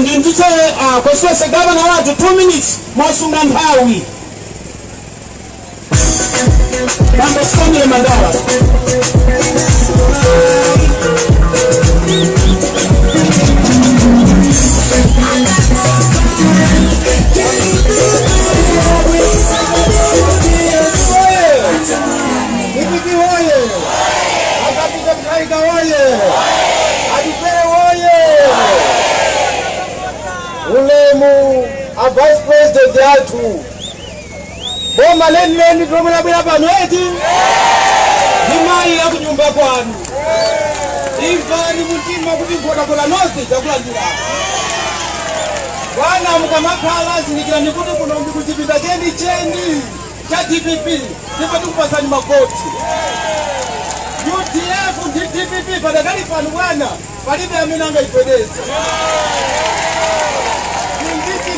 ndinditse constituency governor watu 2 minutes mwasunga nthawi. Mambo Samuel Mandala. Ulemu a vice president yatu boma leni tomela bela pano eti ni mai ya kunyumba kwanu imvani mutima kuti kola nonse chakulandira bwana mukamakhala zinikirani kuti kuno ndikuchipinda cheni cha DPP ndipo tikupasani magoti UTF ndi DPP padakali pano bwana palibe amene angayipedeza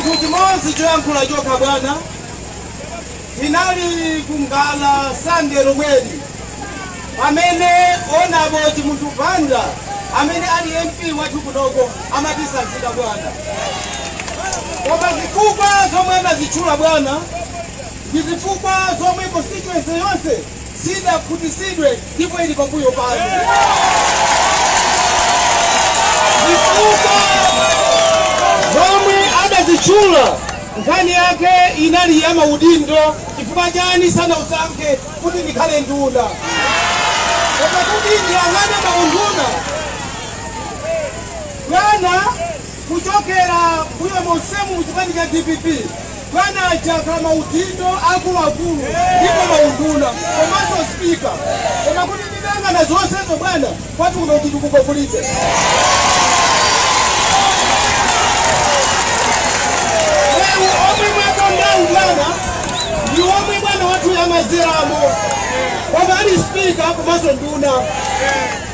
kuti monsi choyankhula chokha bwana inali kungala Sunday lomweli amene onaboti munthu Banda amene ali MP wathu kunoko amatisazika bwana koma zifukwa zomwe anazichula bwana ndizifukwa zomwe constituency yonse sidakhutisidwe ndipo ili pambuyo pano zifukwa zomwe adazichula nkhani yake inali ya maudindo chifukwa chani sana usankhe kuti ndikhale nduna koma kuti ndiyang'ane maunduna bwana kuchokera kuyo monsemu muchipani cha DPP bwana achakhala maudindo akuluakulu ndipo maunduna komanso spika koma kuti ndidangana zonsezo bwana kwati kuno chitukuko kulibe ni omwe bwana watu ya maziramo koma ali speaker komanso nduna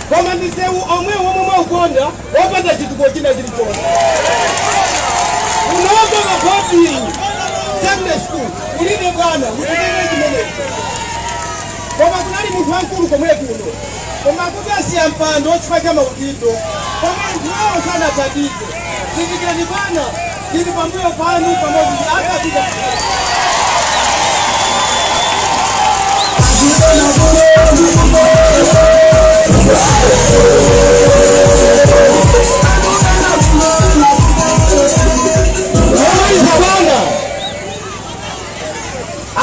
koma ndisewu omwe mwaukonda wopanda chitukuko china chilichonse unogo mabodi Sunday school ulibe bwana mutengere chimenecho koma kunali munthu wankulu komwe kuno koma kuti asiya mpando chifukwa cha maudindo koma munthu wawo sanathandize zindikirani bwana ndili pambuyo panu pamodzi akapita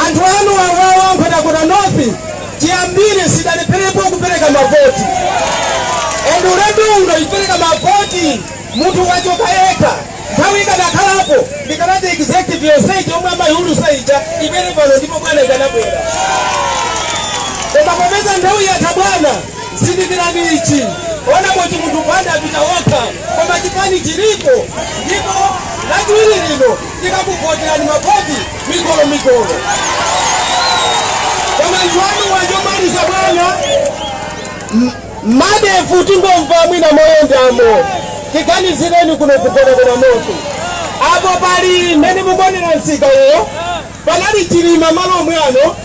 anthu anu awawa mphatakona nopi chiyambire sidaliperepo kupereka mavoti ende uledu uno ipereka mavoti munthu wachoka yekha nthawi ikadakhalapo ndikanati executive yonse omwe amayulu saija imene pano ndipo bwana ikanabwera koma popeza nthawi yatha bwana zindikirani ichi ona kuti munthu Banda apita wokha koma chipani chilipo ndipo lachiwiri lino tikamuvoterani mavoti mikolo koma ntwanu wachomaliza bwana madefu tingomva mwina moyendamo tiganizireni kuno kugonagona moto apo pali mmene mukuonera msika uyo panali chilima malo omwe ano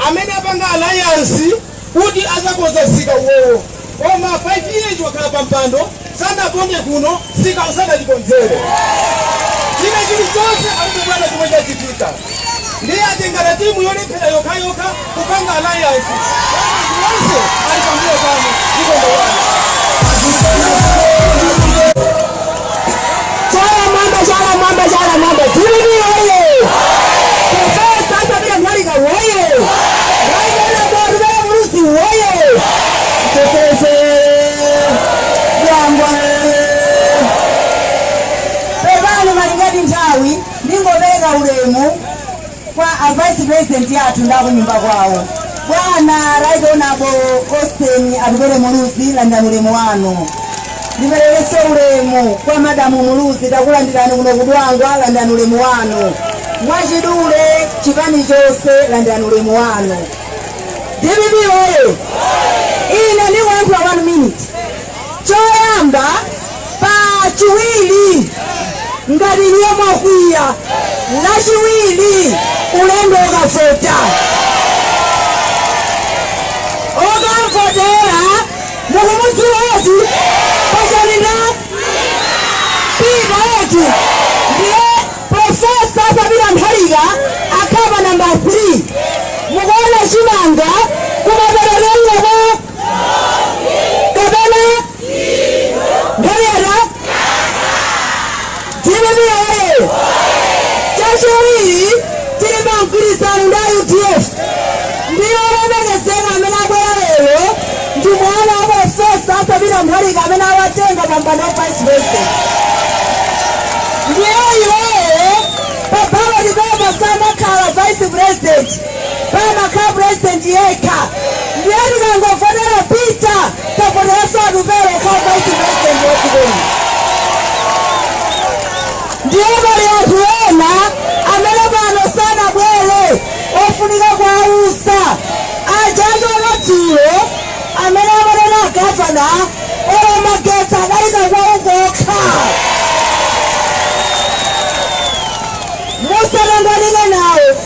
amene apanga alliance kuti azakonza msika uwowo koma 5 years wakhala pampando sanaponye kuno msika usanalikonzere china chilichonse akubwana chomwe chachitika ndiye atengana timu yolephera yokhayokha kupanga alliance onse ali pambuyo pano ikondowana Chala mamba Tulimi oye Profesa Tabia Mwalika oye Raijana Borbe Murusi oye Tetese Yangwa Pebani Malingati Ntawi Ningo Vega ulemu kwa vice president yatu ndako nyumba kwao bwana Right Honorable Austin Abigore Murusi landa mulemu wano Nimelelese ulemu kwa madamu Muluzi takulandirani kuno kudwangwa landani ulemu wano mwachidule chipani chose landani ulemu wano DPP oye ine ni wanthu wa 1 minute choyamba pa chiwili ngati nyema kwiya na chiwili ulendo ukafota okafotera mukumudzi wetu pajanina pita wetu 3 mukuona chimanga kumapererengo kapena ngayera tilibiyaye chachiwiri tili mgwirizano nda UDF ndiyo olemekezeka amene abwera lero ndimwana wamafesa akabira mphalika amene awatenga pambano vice president ndiyo pababa ndikoma samakhala vice president pamakhala president yekha ndiye ndikangofanira pita tapotereso atupere kha vice president wachikoni ndiye pali anthu ena amene pano sanabwere ofunika kuwausa ajaji wakadziwo amene amanena gavana olamagetsa adalika kwawo kokha musalanganike nawo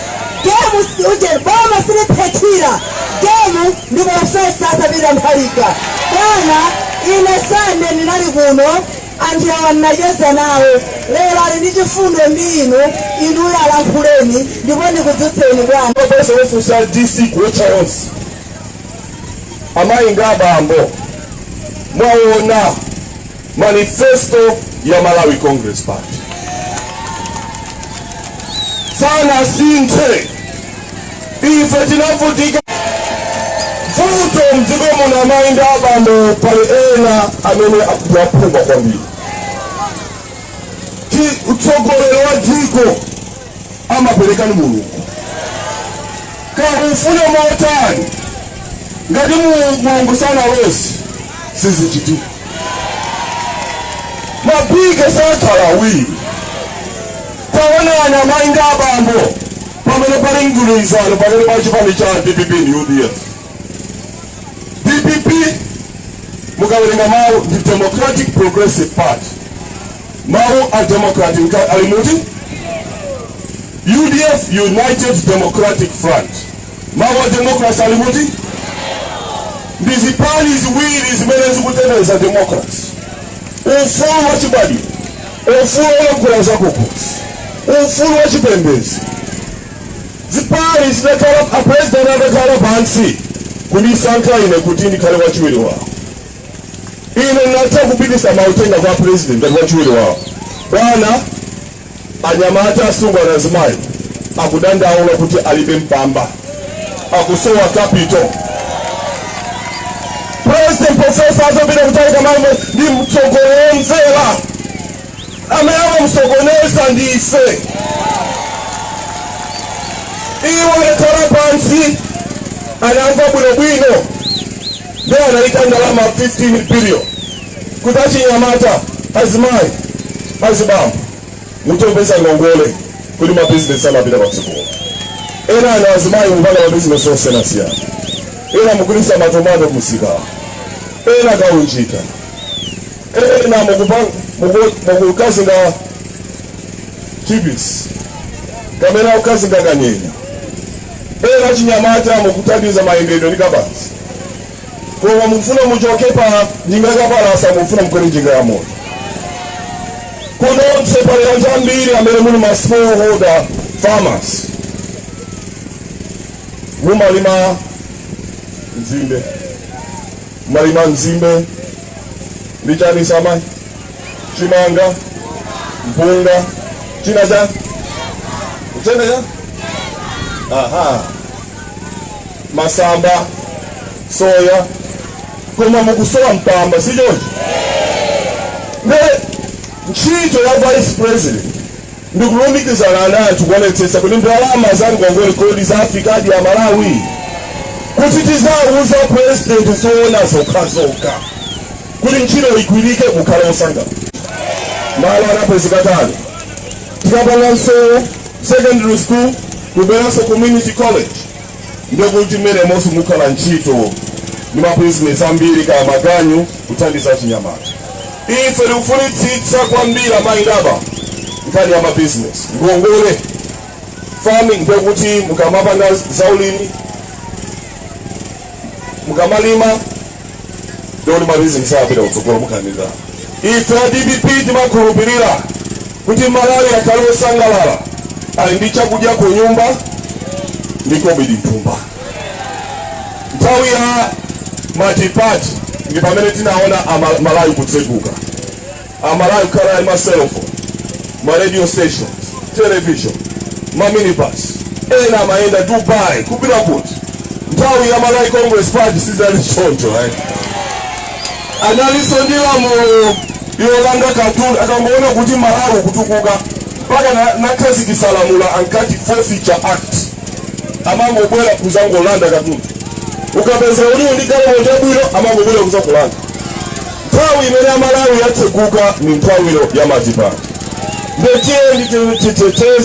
gemu uje boma siliphetira gemu ndikuwafesa atabira mphalika bwana ine sande ndinali kuno anthu awa ndinacheza nawo lero ali ndi chifundo ndi inu alankhuleni ndipo ndikudzutseni bwana Profesa wefusa DC kuwecha yonse amayi ngabambo mwaona manifesto ya Malawi Congress Party sana sinthe ife tinavutika vuto mdziko muno amayi ngabambo pali ena amene akupungwa kwambiri utsogolero wa dziko amaperekani mulungu kaufuna motani ngati mulungu sana losi sizichitika mapike sakhala awiri taonana amayi ngabambo pamene pali mgwirizano pamene pa chipani cha DPP ndi UDF DPP mukawerenga mawu ndi Democratic Progressive Party mawu a Democratic alimuti UDF United Democratic Front mawu a democracy alimuti ndizipani ziwiri zimene zikuteteza democracy ufulu wa chibadwi ufulu wolankhula zakukhosi ufulu wa chipembedzo zipani zidakhala apresident adakhala pansi kundisankha ine kuti ndikhale wachiwiri wawo ine natha kupitisa mautenga kwa president ngati wachiwiri wawo bwana anyamata asungwa na zimayi akudandaula kuti alibe mpamba akusowa capital president professor azobira kutalika mambo ndi mtsogolero mvera amene amamsokoneza ndi ife iwo akhala pansi anamva bwinobwino ndiye anayika ndalama 15 billion kuti achinyamata azimayi azibambo mutopeza ngongole kuti mabizinesi amapita patsogolo ena ana azimayi mupanga mabizinesi osiyanasiyana ena mugulitsa matomato musika ena kaunjika ena mukukazinga chipisi kamene ukazinga kanyenya ena chinyamata mukuthandiza mayendedwe ndi kabazi koma mufuna muchoke pa njinga kapalasa mufuna mukwere njinga ya moto kuno pali anthu ambiri amene muli ma smallholder farmers mumalima nzimbe mumalima nzimbe ndi chani samayi chimanga mpunga china cha uchene cha aha masamba soya koma mukusowa mpamba sichoncho ne ntchito ya vice president ndikulumikizana nacho kuonetsetsa kuti ndalama za ngongole kodi za Afrikadi ya Malawi kuti tizawuza president zoona zokhazokha kuti ntchito igwirike mukhale osanga malo anapezeka tani tikapanga msewu secondary school kuberanso community college ndikuti mmene monso mukhala ntchito ndi mabizinesi ambiri kaya maganyu kuthandiza chinyamata ife tikufunitsitsa kwambiri amayi ngaba nkhani ya mabizinesi ngongole farming ndikuti mukamapanga zaulimi mukamalima ndikuti mabizinesi apita kutsogolo mukhandiza ife a DPP timakhulupirira kuti Malawi akhale osangalala ali ndi chakudya ku nyumba ndi Comedy Mtumba. Nthawi ya matipati ndi pamene tinaona Malawi kutseguka. Malawi kukhala ali ma cell phone, ma radio stations, television, ma minibus, ena amaenda Dubai kupita kuti. Nthawi ya Malawi Congress Party sizali choncho analiso ndila mu Yolanda Katunda akamboona kuti Malawi kutukuka mpaka nakhazikisalamula ankati Forfeiture Act amangobwera kuzangolanda Katunda ukapeza uli ndi government yabwino amangobwera kuzakulanda. Nthawi imene Malawi yatseguka ni nthawi ya matipati. Ndiye ndi